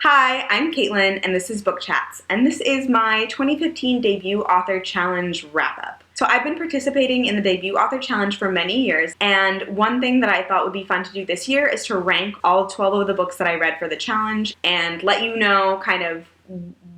Hi, I'm Caitlin, and this is Book Chats, and this is my 2015 Debut Author Challenge wrap-up. So I've been participating in the Debut Author Challenge for many years, and one thing that I thought would be fun to do this year is to rank all 12 of the books that I read for the challenge and let you know kind of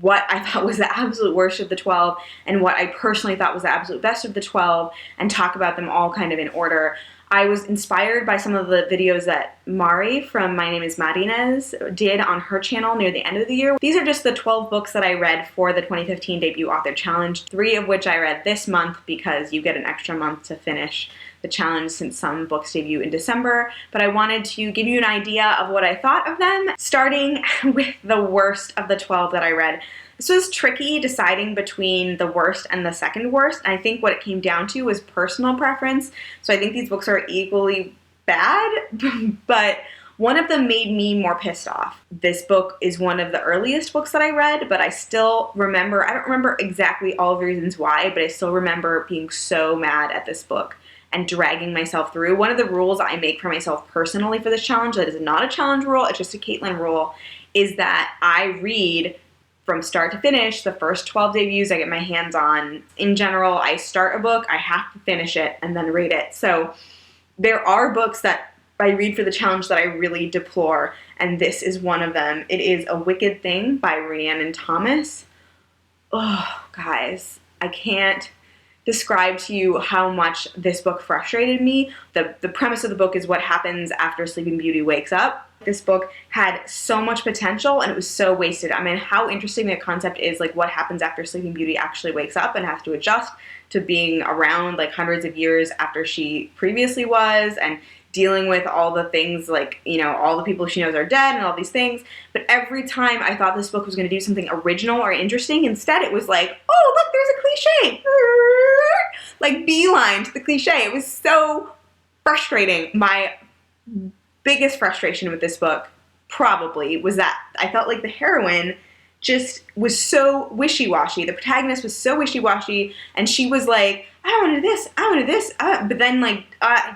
what I thought was the absolute worst of the 12 and what I personally thought was the absolute best of the 12 and talk about them all kind of in order. I was inspired by some of the videos that Mari from My Name is Martinez did on her channel near the end of the year. These are just the 12 books that I read for the 2015 Debut Author Challenge, 3 of which I read this month because you get an extra month to finish the challenge since some books debut in December. But I wanted to give you an idea of what I thought of them, starting with the worst of the 12 that I read. This was tricky deciding between the worst and the second worst. And I think what it came down to was personal preference. So I think these books are equally bad, but one of them made me more pissed off. This book is one of the earliest books that I read, but I still remember, I don't remember exactly all of the reasons why, but I still remember being so mad at this book and dragging myself through. One of the rules I make for myself personally for this challenge, that is not a challenge rule, it's just a Caitlin rule, is that I read from start to finish the first 12 debuts I get my hands on. In general, I start a book, I have to finish it, and then read it. So there are books that I read for the challenge that I really deplore, and this is one of them. It is A Wicked Thing by Rhiannon Thomas. Oh, guys, I can't describe to you how much this book frustrated me. The premise of the book is what happens after Sleeping Beauty wakes up. This book had so much potential and it was so wasted. I mean, how interesting the concept is, like what happens after Sleeping Beauty actually wakes up and has to adjust to being around like hundreds of years after she previously was, and dealing with all the things like, you know, all the people she knows are dead and all these things. But every time I thought this book was going to do something original or interesting, instead it was like, oh, look, there's a cliche. Like beeline to the cliche. It was so frustrating. My biggest frustration with this book probably was that I felt like the heroine just was so wishy-washy. The protagonist was so wishy-washy, and she was like, I want to do this, I want to do this, but then like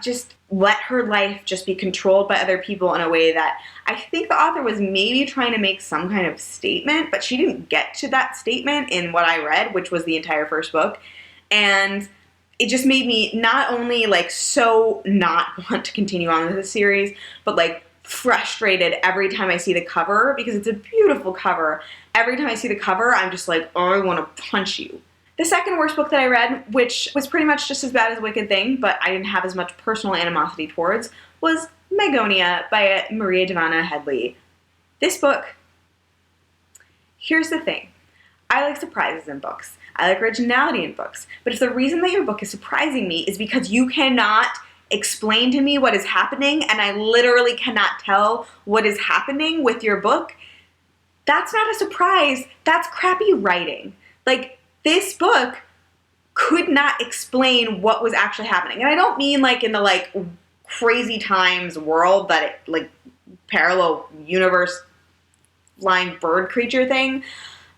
just let her life just be controlled by other people in a way that I think the author was maybe trying to make some kind of statement, but she didn't get to that statement in what I read, which was the entire first book. And it just made me not only like so not want to continue on with the series, but like frustrated every time I see the cover, because it's a beautiful cover. Every time I see the cover, I'm just like, oh, I want to punch you. The second worst book that I read, which was pretty much just as bad as Wicked Thing, but I didn't have as much personal animosity towards, was Megonia by Maria Devana Headley. This book, here's the thing. I like surprises in books. I like originality in books. But if the reason that your book is surprising me is because you cannot explain to me what is happening, and I literally cannot tell what is happening with your book, that's not a surprise. That's crappy writing. Like, this book could not explain what was actually happening. And I don't mean like in the like crazy times world that it like parallel universe flying bird creature thing.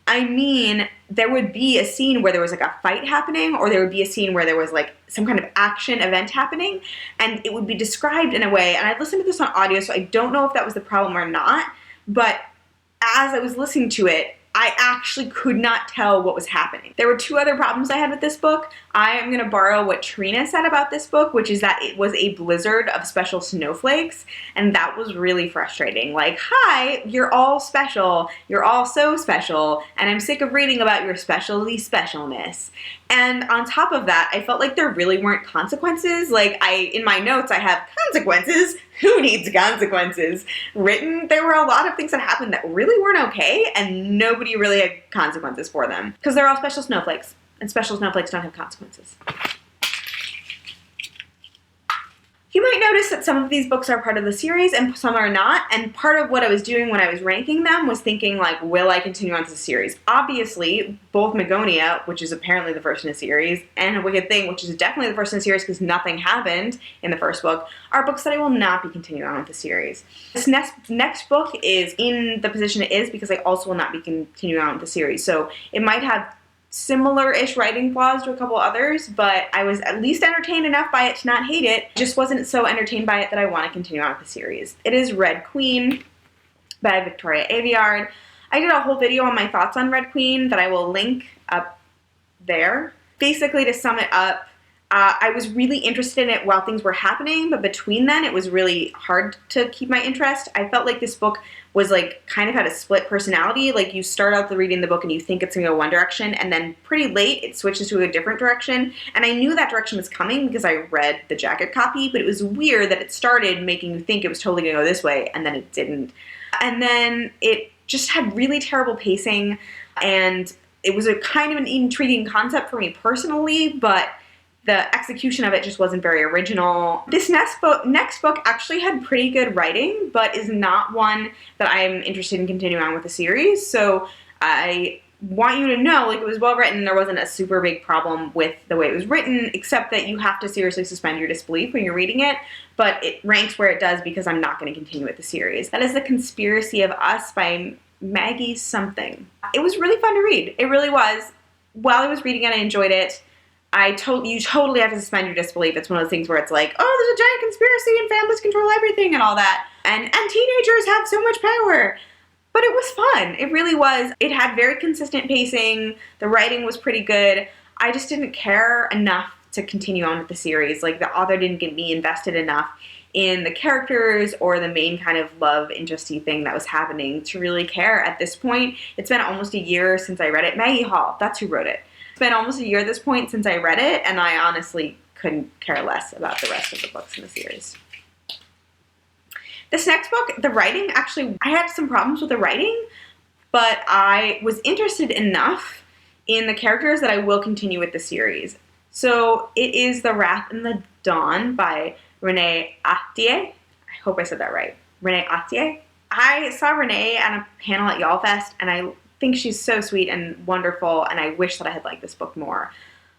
I mean, there would be a scene where there was like a fight happening, or there would be a scene where there was like some kind of action event happening, and it would be described in a way, and I listened to this on audio, so I don't know if that was the problem or not, but as I was listening to it, I actually could not tell what was happening. There were 2 other problems I had with this book. I am going to borrow what Trina said about this book, which is that it was a blizzard of special snowflakes, and that was really frustrating. Like, hi, you're all special, you're all so special, and I'm sick of reading about your specialness. And on top of that, I felt like there really weren't consequences. Like, in my notes, I have consequences. Who needs consequences? Written, there were a lot of things that happened that really weren't okay, and nobody really had consequences for them. Because they're all special snowflakes, and special snowflakes don't have consequences. You might notice that some of these books are part of the series and some are not, and part of what I was doing when I was ranking them was thinking, like, will I continue on to the series? Obviously, both Megonia, which is apparently the first in the series, and A Wicked Thing, which is definitely the first in the series because nothing happened in the first book, are books that I will not be continuing on with the series. This next book is in the position it is because I also will not be continuing on with the series, so it might have similar-ish writing flaws to a couple others, but I was at least entertained enough by it to not hate it. Just wasn't so entertained by it that I want to continue on with the series. It is Red Queen by Victoria Aveyard. I did a whole video on my thoughts on Red Queen that I will link up there. Basically, to sum it up, I was really interested in it while things were happening, but between then it was really hard to keep my interest. I felt like this book was like kind of had a split personality. Like you start out reading the book and you think it's gonna go one direction, and then pretty late it switches to a different direction. And I knew that direction was coming because I read the jacket copy, but it was weird that it started making you think it was totally gonna go this way, and then it didn't. And then it just had really terrible pacing, and it was a kind of an intriguing concept for me personally, but the execution of it just wasn't very original. This next book actually had pretty good writing, but is not one that I'm interested in continuing on with the series. So I want you to know, like, it was well written. There wasn't a super big problem with the way it was written, except that you have to seriously suspend your disbelief when you're reading it. But it ranks where it does because I'm not going to continue with the series. That is The Conspiracy of Us by Maggie something. It was really fun to read. It really was. While I was reading it, I enjoyed it. You totally have to suspend your disbelief. It's one of those things where it's like, oh, there's a giant conspiracy and families control everything and all that. And teenagers have so much power. But it was fun. It really was. It had very consistent pacing. The writing was pretty good. I just didn't care enough to continue on with the series. Like, the author didn't get me invested enough in the characters or the main kind of love interesty thing that was happening to really care at this point. It's been almost a year since I read it. Maggie Hall, that's who wrote it. It's been almost a year at this point since I read it, and I honestly couldn't care less about the rest of the books in the series. This next book, the writing, actually, I had some problems with the writing, but I was interested enough in the characters that I will continue with the series. So it is The Wrath and the Dawn by Renee Ahdieh. I hope I said that right. Renee Ahdieh. I saw Renee at a panel at YALLFest, and I think she's so sweet and wonderful, and I wish that I had liked this book more.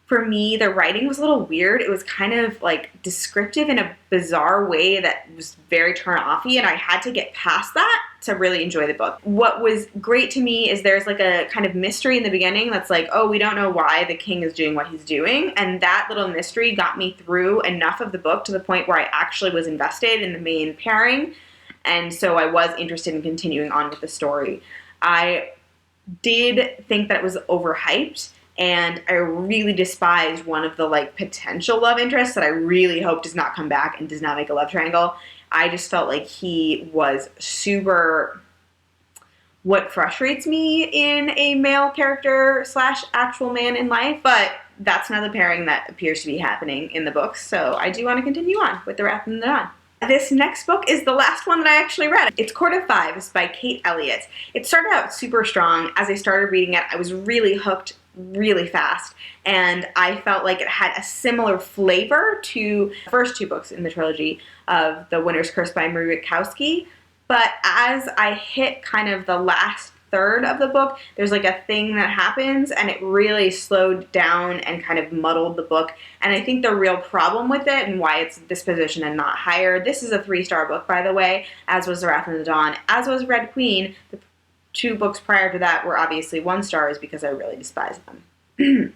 For me, the writing was a little weird. It was kind of like descriptive in a bizarre way that was very turn-offy, and I had to get past that to really enjoy the book. What was great to me is there's like a kind of mystery in the beginning that's like, oh, we don't know why the king is doing what he's doing, and that little mystery got me through enough of the book to the point where I actually was invested in the main pairing, and so I was interested in continuing on with the story. I did think that it was overhyped, and I really despised one of the like potential love interests that I really hope does not come back and does not make a love triangle. I just felt like he was super what frustrates me in a male character / actual man in life, but that's not the pairing that appears to be happening in the books, so I do want to continue on with The Wrath and the Dawn. This next book is the last one that I actually read. It's Codifies by Kate Elliott. It started out super strong. As I started reading it, I was really hooked really fast, and I felt like it had a similar flavor to the first two books in the trilogy of The Winter's Curse by Marie Witkowski. But as I hit kind of the last third of the book, there's like a thing that happens, and it really slowed down and kind of muddled the book. And I think the real problem with it and why it's this position and not higher, this is a 3-star book, by the way, as was The Wrath and the Dawn, as was Red Queen. The 2 books prior to that were obviously 1 stars because I really despise them.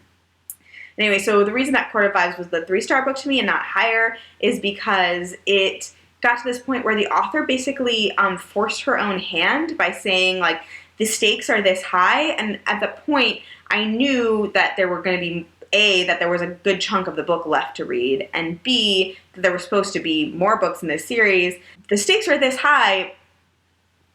Anyway, so the reason that Codifies was the 3-star book to me and not higher is because it got to this point where the author basically forced her own hand by saying, like, the stakes are this high, and at the point, I knew that there were going to be, A, that there was a good chunk of the book left to read, and B, that there were supposed to be more books in this series. The stakes are this high,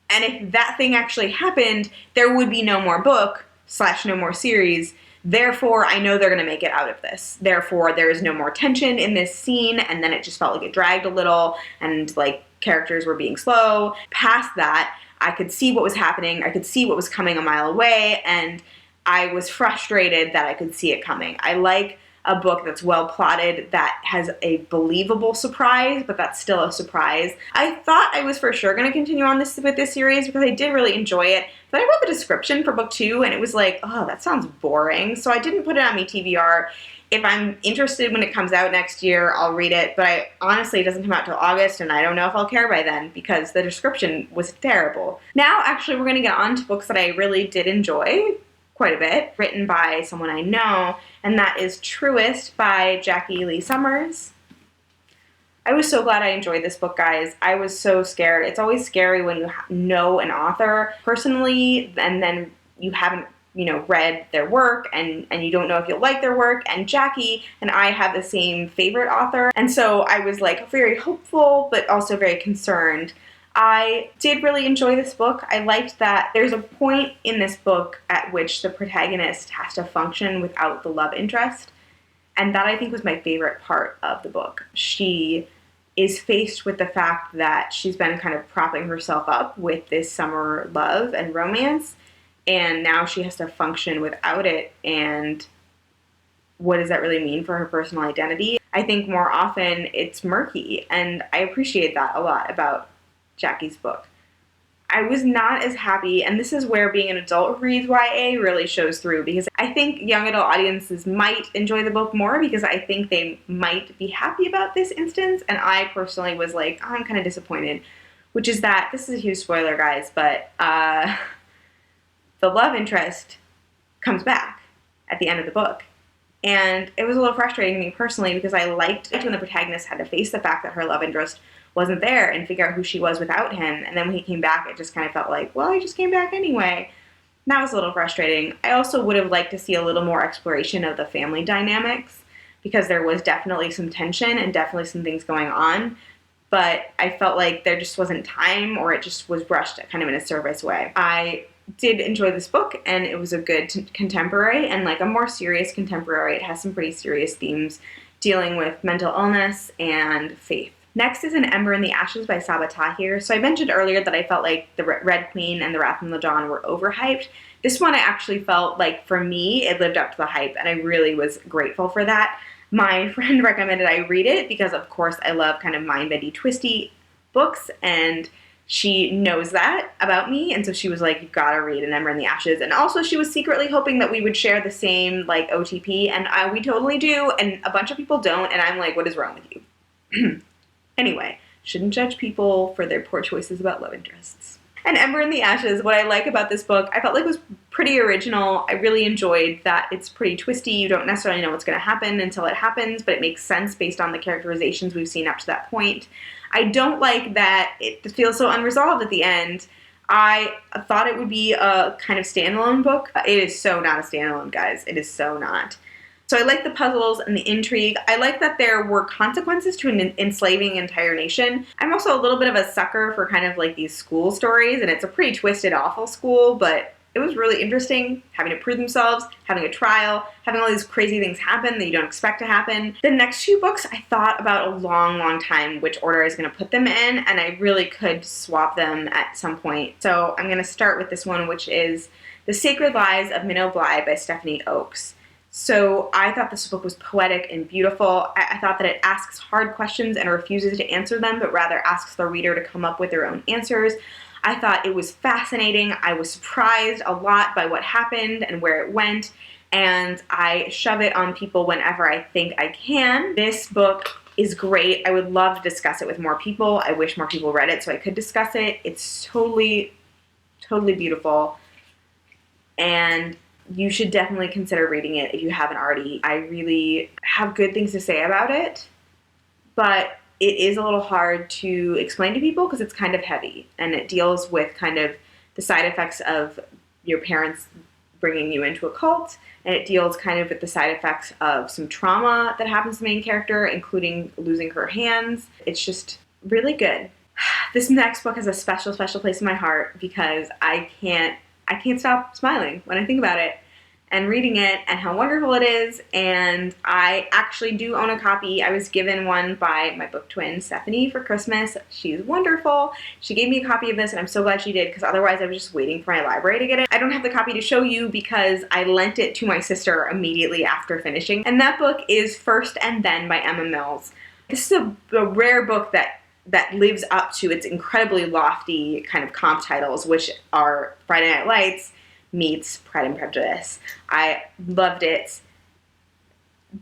and if that thing actually happened, there would be no more book / no more series. Therefore, I know they're going to make it out of this. Therefore, there is no more tension in this scene, and then it just felt like it dragged a little, and, like, characters were being slow. Past that, I could see what was happening, I could see what was coming a mile away, and I was frustrated that I could see it coming. I like a book that's well plotted, that has a believable surprise, but that's still a surprise. I thought I was for sure going to continue on with this series because I did really enjoy it, but I read the description for book 2, and it was like, oh, that sounds boring, so I didn't put it on my TBR. If I'm interested when it comes out next year, I'll read it, but honestly, it doesn't come out till August, and I don't know if I'll care by then, because the description was terrible. Now, actually, we're going to get on to books that I really did enjoy quite a bit, written by someone I know, and that is Truest by Jackie Lee Summers. I was so glad I enjoyed this book, guys. I was so scared. It's always scary when you know an author personally and then you haven't, read their work and you don't know if you'll like their work. And Jackie and I have the same favorite author. And so I was like very hopeful, but also very concerned. I did really enjoy this book. I liked that there's a point in this book at which the protagonist has to function without the love interest. And that, I think, was my favorite part of the book. She is faced with the fact that she's been kind of propping herself up with this summer love and romance, and now she has to function without it. And what does that really mean for her personal identity? I think more often it's murky, and I appreciate that a lot about Jackie's book. I was not as happy, and this is where being an adult who reads YA really shows through, because I think young adult audiences might enjoy the book more because I think they might be happy about this instance, and I personally was like, oh, I'm kind of disappointed, which is that, this is a huge spoiler, guys, but the love interest comes back at the end of the book. And it was a little frustrating to me personally because I liked when the protagonist had to face the fact that her love interest wasn't there and figure out who she was without him. And then when he came back, it just kind of felt like, well, he just came back anyway. And that was a little frustrating. I also would have liked to see a little more exploration of the family dynamics because there was definitely some tension and definitely some things going on. But I felt like there just wasn't time, or it just was rushed kind of in a service way. I did enjoy this book, and it was a good contemporary, and like a more serious contemporary. It has some pretty serious themes dealing with mental illness and faith. Next is An Ember in the Ashes by Sabaa Tahir. So I mentioned earlier that I felt like The Red Queen and The Wrath of the Dawn were overhyped. This one I actually felt like, for me, it lived up to the hype, and I really was grateful for that. My friend recommended I read it because, of course, I love kind of mind-bendy, twisty books, and she knows that about me, and so she was like, you've got to read An Ember in the Ashes. And also she was secretly hoping that we would share the same like OTP, and we totally do, and a bunch of people don't, and I'm like, what is wrong with you? Anyway, shouldn't judge people for their poor choices about love interests. An Ember in the Ashes, what I like about this book, I felt like it was pretty original. I really enjoyed that it's pretty twisty. You don't necessarily know what's going to happen until it happens, but it makes sense based on the characterizations we've seen up to that point. I don't like that it feels so unresolved at the end. I thought it would be a kind of standalone book. It is so not a standalone, guys. It is so not. So I like the puzzles and the intrigue. I like that there were consequences to enslaving an entire nation. I'm also a little bit of a sucker for kind of like these school stories, and it's a pretty twisted, awful school, but it was really interesting having to prove themselves, having a trial, having all these crazy things happen that you don't expect to happen. The next few books, I thought about a long time which order I was going to put them in, and I really could swap them at some point. So I'm going to start with this one, which is The Sacred Lies of Minnow Bly by Stephanie Oakes. So I thought this book was poetic and beautiful. I thought that it asks hard questions and refuses to answer them, but rather asks the reader to come up with their own answers. I thought it was fascinating. I was surprised a lot by what happened and where it went, and I shove it on people whenever I think I can. This book is great. I would love to discuss it with more people. I wish more people read it so I could discuss it. It's totally beautiful, and you should definitely consider reading it if you haven't already. I really have good things to say about it, but it is a little hard to explain to people because it's kind of heavy, and it deals with kind of the side effects of your parents bringing you into a cult, and it deals kind of with the side effects of some trauma that happens to the main character, including losing her hands. It's just really good. This next book has a special place in my heart because I can't stop smiling when I think about it and reading it and how wonderful it is. And I actually do own a copy. I was given one by my book twin, Stephanie, for Christmas. She's wonderful. She gave me a copy of this, and I'm so glad she did because otherwise I was just waiting for my library to get it. I don't have the copy to show you because I lent it to my sister immediately after finishing. And that book is First and Then by Emma Mills. This is a rare book that lives up to its incredibly lofty kind of comp titles, which are Friday Night Lights meets Pride and Prejudice. I loved it.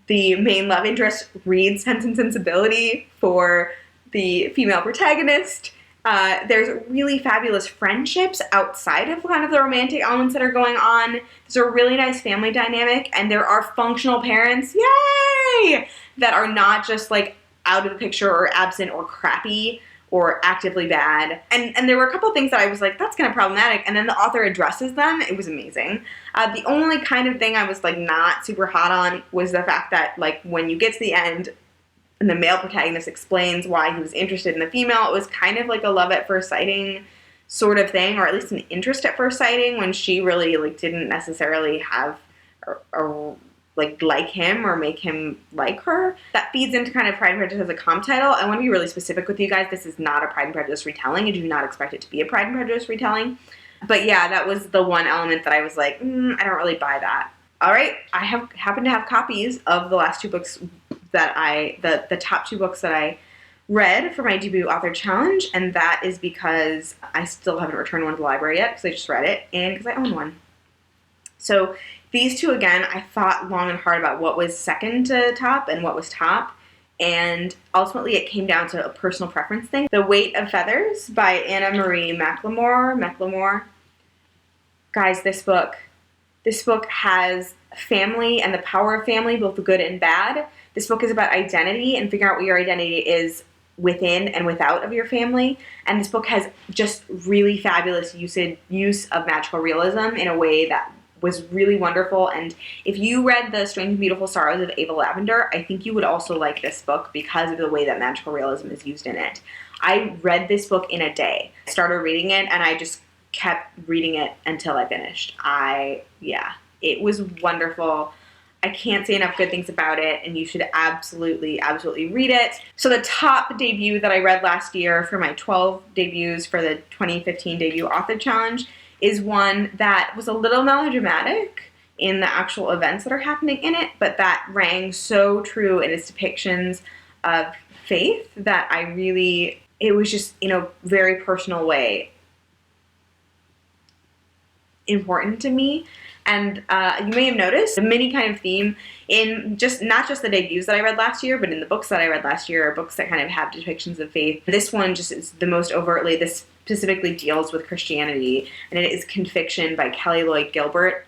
The main love interest reads Sense and Sensibility for the female protagonist. There's really fabulous friendships outside of kind of the romantic elements that are going on. There's a really nice family dynamic, and there are functional parents, yay, that are not just like out of the picture or absent or crappy or actively bad. And there were a couple things that I was like, that's kind of problematic. And then the author addresses them. It was amazing. The only kind of thing I was like not super hot on was the fact that like when you get to the end and the male protagonist explains why he was interested in the female, it was kind of like a love at first sighting sort of thing, or at least an interest at first sighting, when she really like didn't necessarily have a like him or make him like her. That feeds into kind of Pride and Prejudice as a comp title. I want to be really specific with you guys. This is not a Pride and Prejudice retelling. I do not expect it to be a Pride and Prejudice retelling. But yeah, that was the one element that I was like, I don't really buy that. All right, I happen to have copies of the last two books that the top two books that I read for my debut author challenge, and that is because I still haven't returned one to the library yet because I just read it and because I own one. So these two, again, I thought long and hard about what was second to top and what was top, and ultimately it came down to a personal preference thing. The Weight of Feathers by Anna Marie McLemore. Guys, this book has family and the power of family, both good and bad. This book is about identity and figuring out what your identity is within and without of your family. And this book has just really fabulous use of magical realism in a way that was really wonderful. And if you read The Strange and Beautiful Sorrows of Ava Lavender, I think you would also like this book because of the way that magical realism is used in it. I read this book in a day. I started reading it and I just kept reading it until I finished. It was wonderful. I can't say enough good things about it, and you should absolutely, absolutely read it. So the top debut that I read last year for my 12 debuts for the 2015 Debut Author Challenge is one that was a little melodramatic in the actual events that are happening in it, but that rang so true in its depictions of faith that it was just in a very personal way important to me. And you may have noticed the mini kind of theme in not just the debuts that I read last year, but in the books that I read last year, are books that kind of have depictions of faith. This one just is the most overtly, this specifically deals with Christianity, and it is Conviction by Kelly Lloyd Gilbert.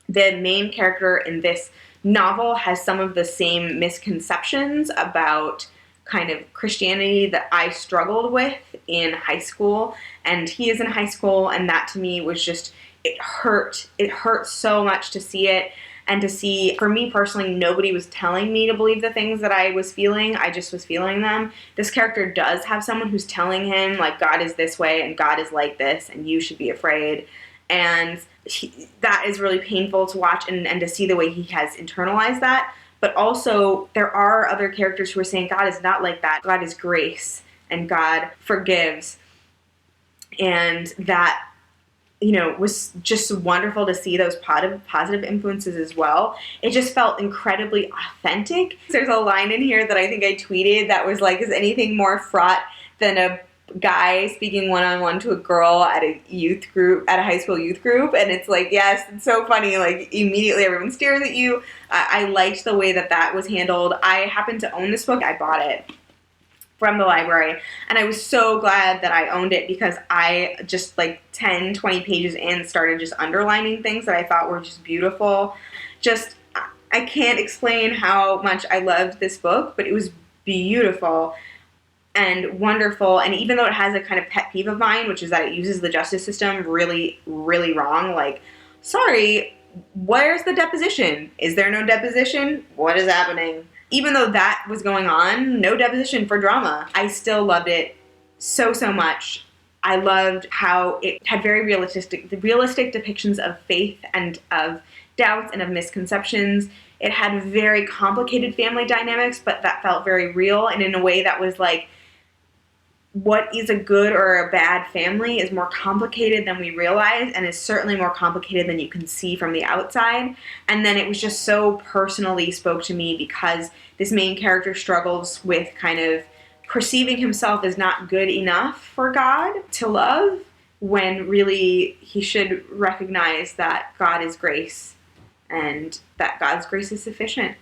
The main character in this novel has some of the same misconceptions about kind of Christianity that I struggled with in high school, and he is in high school, and that to me was just, it hurt so much to see it, and to see, for me personally, nobody was telling me to believe the things that I was feeling. I just was feeling them. This character does have someone who's telling him, like, God is this way and God is like this and you should be afraid. And that is really painful to watch and to see the way he has internalized that. But also, there are other characters who are saying God is not like that. God is grace and God forgives. And that, was just wonderful to see those positive influences as well. It just felt incredibly authentic. There's a line in here that I think I tweeted that was like, is anything more fraught than a guy speaking one-on-one to a girl at a high school youth group? And it's like, yes, it's so funny. Like, immediately everyone stares at you. I liked the way that was handled. I happen to own this book. I bought it from the library, and I was so glad that I owned it because I just, like, 10, 20 pages in, started just underlining things that I thought were just beautiful. I can't explain how much I loved this book, but it was beautiful and wonderful. And even though it has a kind of pet peeve of mine, which is that it uses the justice system really, really wrong, like, sorry, where's the deposition? Is there no deposition? What is happening? Even though that was going on, no deposition for drama, I still loved it so, so much. I loved how it had very realistic depictions of faith and of doubts and of misconceptions. It had very complicated family dynamics, but that felt very real, and in a way that was like, what is a good or a bad family is more complicated than we realize, and is certainly more complicated than you can see from the outside. And then it was just so personally spoke to me because this main character struggles with kind of perceiving himself as not good enough for God to love, when really he should recognize that God is grace and that God's grace is sufficient.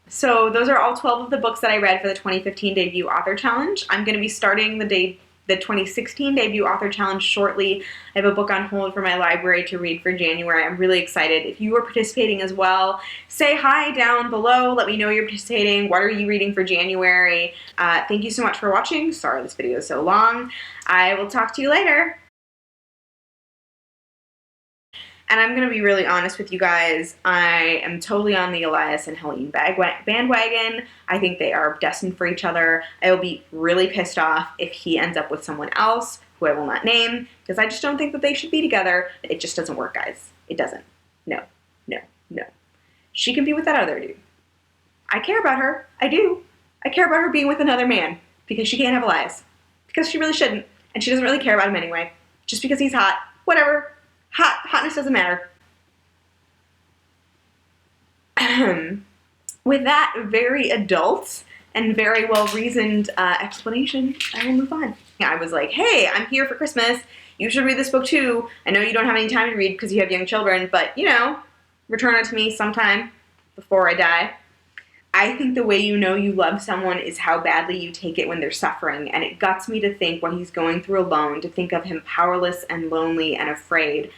So those are all 12 of the books that I read for the 2015 Debut Author Challenge. I'm going to be starting the the 2016 debut author challenge shortly. I have a book on hold for my library to read for January. I'm really excited. If you are participating as well, say hi down below. Let me know you're participating. What are you reading for January? Thank you so much for watching. Sorry this video is so long. I will talk to you later. And I'm going to be really honest with you guys, I am totally on the Elias and Helene bandwagon. I think they are destined for each other. I will be really pissed off if he ends up with someone else, who I will not name, because I just don't think that they should be together. It just doesn't work, guys. It doesn't. No, no, no. She can be with that other dude. I care about her. I do. I care about her being with another man, because she can't have Elias. Because she really shouldn't. And she doesn't really care about him anyway. Just because he's hot. Whatever. Hotness doesn't matter. With that very adult and very well-reasoned explanation, I will move on. I was like, hey, I'm here for Christmas. You should read this book too. I know you don't have any time to read because you have young children, but, you know, return it to me sometime before I die. I think the way you know you love someone is how badly you take it when they're suffering, and it guts me to think what he's going through alone, to think of him powerless and lonely and afraid.